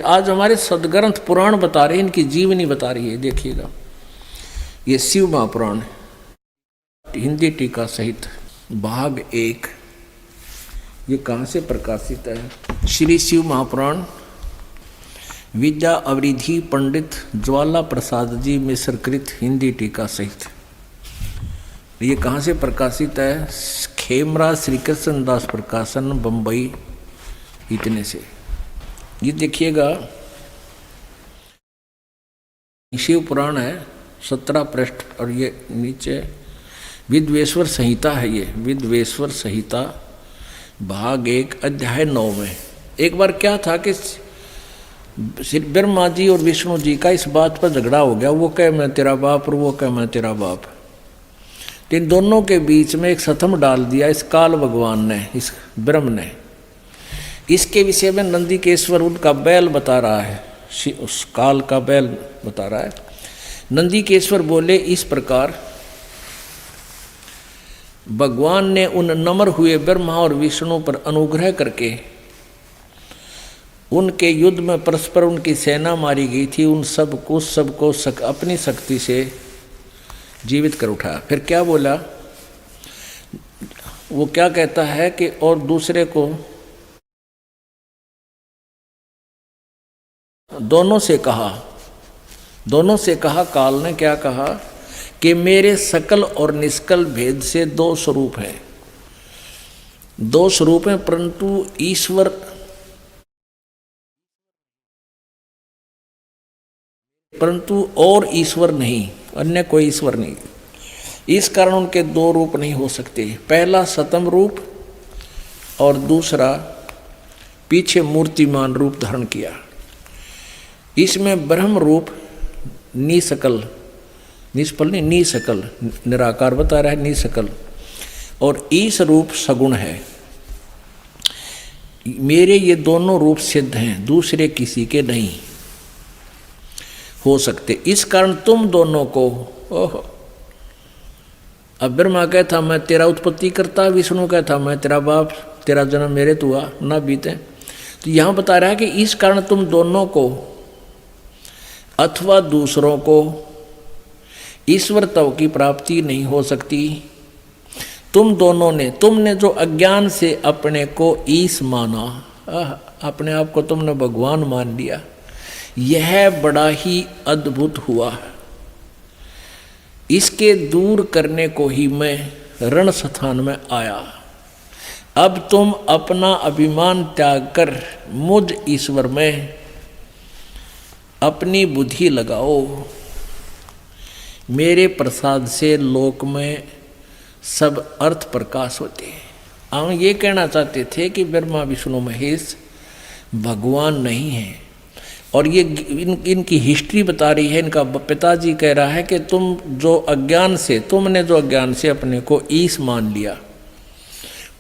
आज हमारे सदग्रंथ पुराण बता रहे हैं, इनकी जीवनी बता रही है। देखिएगा, ये शिव महापुराण हिंदी टीका सहित भाग 1, ये कहाँ से प्रकाशित है? श्री शिव महापुराण विद्या अवरिधि पंडित ज्वाला प्रसाद जी मिश्र कृत हिंदी टीका सहित। ये कहाँ से प्रकाशित है? खेमरा श्री कृष्ण दास प्रकाशन, बम्बई। इतने से ये देखिएगा, शिव पुराण है 17 पृष्ठ, और ये नीचे विद्वेश्वर संहिता है। ये विद्वेश्वर संहिता भाग 1 अध्याय 9 में एक बार क्या था कि श्री ब्रह्मा जी और विष्णु जी का इस बात पर झगड़ा हो गया। वो कहे मैं तेरा बाप और वो कहे मैं तेरा बाप। तो इन दोनों के बीच में एक सतम डाल दिया इस काल भगवान ने, इस ब्रह्म ने। इसके विषय में नंदीकेश्वर उनका बैल बता रहा है, उस काल का बैल बता रहा है। नंदीकेश्वर बोले इस प्रकार, भगवान ने उन नम्र हुए ब्रह्मा और विष्णु पर अनुग्रह करके उनके युद्ध में परस्पर उनकी सेना मारी गई थी, उन सबको अपनी शक्ति से जीवित कर उठाया। फिर क्या बोला? वो क्या कहता है कि और दूसरे को दोनों से कहा काल ने क्या कहा कि मेरे सकल और निष्कल भेद से दो स्वरूप हैं, परंतु और ईश्वर नहीं, अन्य कोई ईश्वर नहीं। इस कारण उनके दो रूप नहीं हो सकते। पहला सतम रूप और दूसरा पीछे मूर्तिमान रूप धारण किया। इसमें ब्रह्म रूप निसकल, निष्फल नहीं, निसकल निराकार बता रहा है, निसकल, और ईश रूप सगुण है। मेरे ये दोनों रूप सिद्ध हैं, दूसरे किसी के नहीं हो सकते। इस कारण तुम दोनों को, ओहो, अब ब्रह्मा कहता मैं तेरा उत्पत्ति करता, विष्णु कहता मैं तेरा बाप, तेरा जन्म मेरे तो हुआ ना बीते। तो यहाँ बता रहा है कि इस कारण तुम दोनों को अथवा दूसरों को ईश्वरत्व की प्राप्ति नहीं हो सकती। तुमने जो अज्ञान से अपने को ईश माना, अपने आप को तुमने भगवान मान लिया, यह बड़ा ही अद्भुत हुआ। इसके दूर करने को ही मैं रण स्थान में आया। अब तुम अपना अभिमान त्याग कर मुझ ईश्वर में अपनी बुद्धि लगाओ। मेरे प्रसाद से लोक में सब अर्थ प्रकाश होते हैं। हम ये कहना चाहते थे कि ब्रह्मा विष्णु महेश भगवान नहीं है, और ये इनकी हिस्ट्री बता रही है। इनका पिताजी कह रहा है कि तुमने जो अज्ञान से अपने को ईश मान लिया,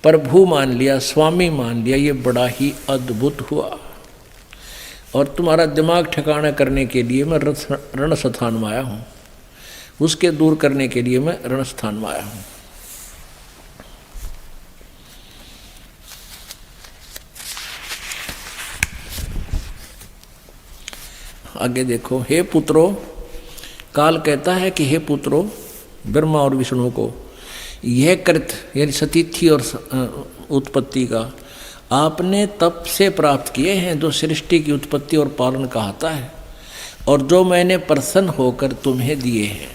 प्रभु मान लिया, स्वामी मान लिया, ये बड़ा ही अद्भुत हुआ। और तुम्हारा दिमाग ठिकाना करने के लिए मैं रण स्थान में आया हूँ, उसके दूर करने के लिए मैं रण स्थान में आया हूँ। आगे देखो, हे पुत्रो, काल कहता है कि हे पुत्रो, ब्रह्मा और विष्णु को यह कृत यानी सतीथि और उत्पत्ति का आपने तप से प्राप्त किए हैं, जो सृष्टि की उत्पत्ति और पालन कहता है, और जो मैंने प्रसन्न होकर तुम्हें दिए हैं।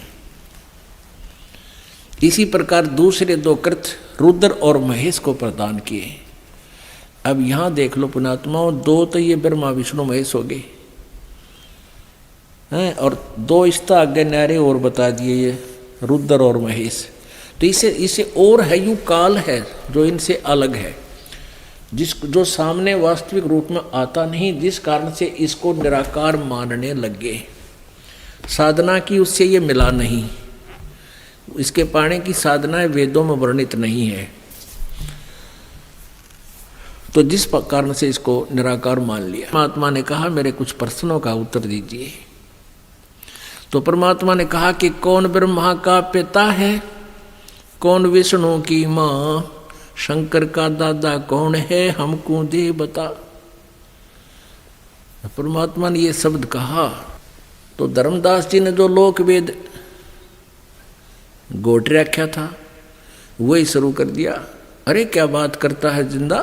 इसी प्रकार दूसरे दो कृत रुद्र और महेश को प्रदान किए। अब यहाँ देख लो पुण्यात्माओं, दो तो ये ब्रह्मा विष्णु महेश हो गए हैं, और दो इसका आगे न्यारे और बता दिए, ये रुद्र और महेश। तो इसे और है, यू काल है जो इनसे अलग है, जो सामने वास्तविक रूप में आता नहीं, जिस कारण से इसको निराकार मानने लगे। साधना की उससे ये मिला नहीं, इसके पाने की साधनाएं वेदों में वर्णित नहीं है। तो जिस कारण से इसको निराकार मान लिया। परमात्मा ने कहा मेरे कुछ प्रश्नों का उत्तर दीजिए। तो परमात्मा ने कहा कि कौन ब्रह्मा का पिता है, कौन विष्णु की माँ, शंकर का दादा कौन है, हमको दे बता। परमात्मा ने ये शब्द कहा तो धर्मदास जी ने जो लोक वेद गोट रखा था वही शुरू कर दिया। अरे क्या बात करता है जिंदा,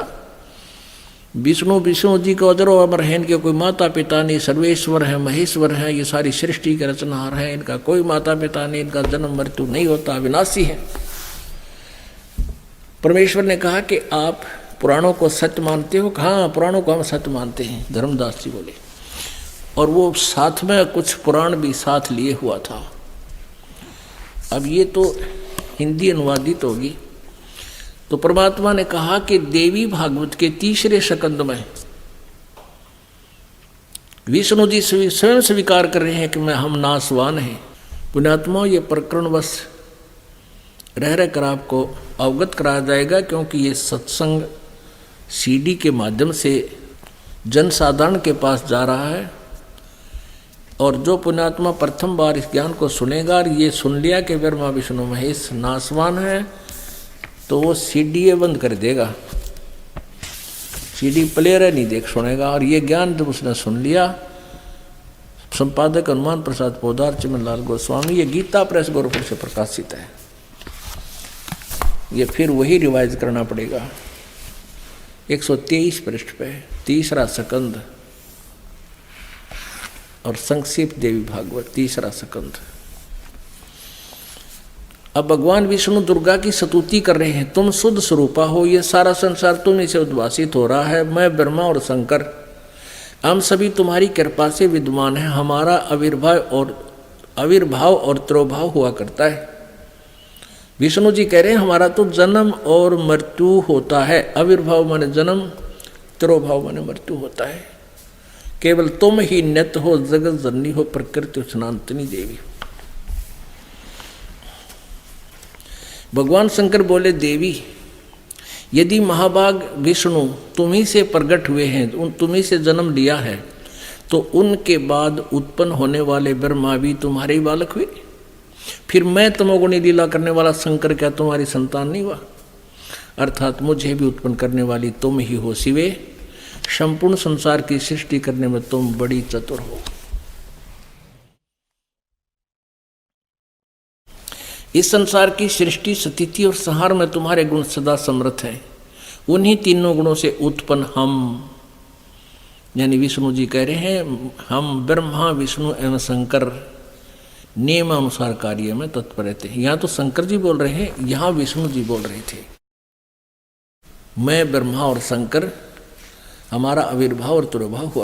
विष्णु विष्णु जी को अजरो अमर है, इनके कोई माता पिता नहीं, सर्वेश्वर है, महेश्वर है, ये सारी सृष्टि के रचनहार हैं, इनका कोई माता पिता नहीं, इनका जन्म मृत्यु नहीं होता, अविनाशी है। परमेश्वर ने कहा कि आप पुराणों को सत्य मानते हो? हाँ, पुराणों को हम सत्य मानते हैं, धर्मदास जी बोले। और वो साथ में कुछ पुराण भी साथ लिए हुआ था। अब ये तो हिंदी अनुवादित होगी। तो परमात्मा ने कहा कि देवी भागवत के 3रे स्कंद में विष्णु जी स्वयं स्वीकार कर रहे हैं कि हम नाशवान हैं। पुण्यात्मा, ये प्रकरण बस रह कर आपको अवगत कराया जाएगा, क्योंकि ये सत्संग सीडी के माध्यम से जनसाधारण के पास जा रहा है। और जो पुण्यात्मा प्रथम बार इस ज्ञान को सुनेगा और ये सुन लिया कि ब्रह्मा विष्णु महेश नाशवान है, तो वो सीडी बंद कर देगा, सीडी प्लेयर नहीं देख सुनेगा। और ये ज्ञान जब उसने सुन लिया, संपादक हनुमान प्रसाद पोदार, चिमनलाल गोस्वामी, ये गीता प्रेस गोरखपुर से प्रकाशित है। ये फिर वही रिवाइज करना पड़ेगा। 123 पृष्ठ पे 3रा स्कंद और संक्षिप्त देवी भागवत 3रा स्कंद। अब भगवान विष्णु दुर्गा की स्तुति कर रहे हैं, तुम शुद्ध स्वरूपा हो, ये सारा संसार तुम्हीं से उद्भासित हो रहा है। मैं ब्रह्मा और शंकर हम सभी तुम्हारी कृपा से विद्यमान है। हमारा आविर्भाव और तिरोभाव हुआ करता है। विष्णु जी कह रहे हैं हमारा तो जन्म और मृत्यु होता है। आविर्भाव माने जन्म, तिरोभाव माने मृत्यु होता है। केवल तुम ही नित्य हो, जगत जननी हो, प्रकृति सनातनी देवी। भगवान शंकर बोले, देवी यदि महाभाग विष्णु तुम्ही से प्रकट हुए हैं, तुम्ही से जन्म लिया है, तो उनके बाद उत्पन्न होने वाले ब्रह्मा भी तुम्हारे ही बालक हुए। फिर मैं तमोगुणी लीला करने वाला शंकर क्या तुम्हारी संतान नहीं हुआ? अर्थात मुझे भी उत्पन्न करने वाली तुम ही हो शिवे। संपूर्ण संसार की सृष्टि करने में तुम बड़ी चतुर हो। इस संसार की सृष्टि, स्थिति और संहार में तुम्हारे गुण सदा समर्थ हैं। उन्हीं तीनों गुणों से उत्पन्न हम, यानी विष्णु जी कह रहे हैं, हम ब्रह्मा विष्णु एवं शंकर नियमानुसार कार्य में तत्पर रहते हैं। यहाँ तो शंकर जी बोल रहे हैं, यहाँ विष्णु जी बोल रहे थे। मैं ब्रह्मा और शंकर, हमारा आविर्भाव और तिरोभाव हुआ।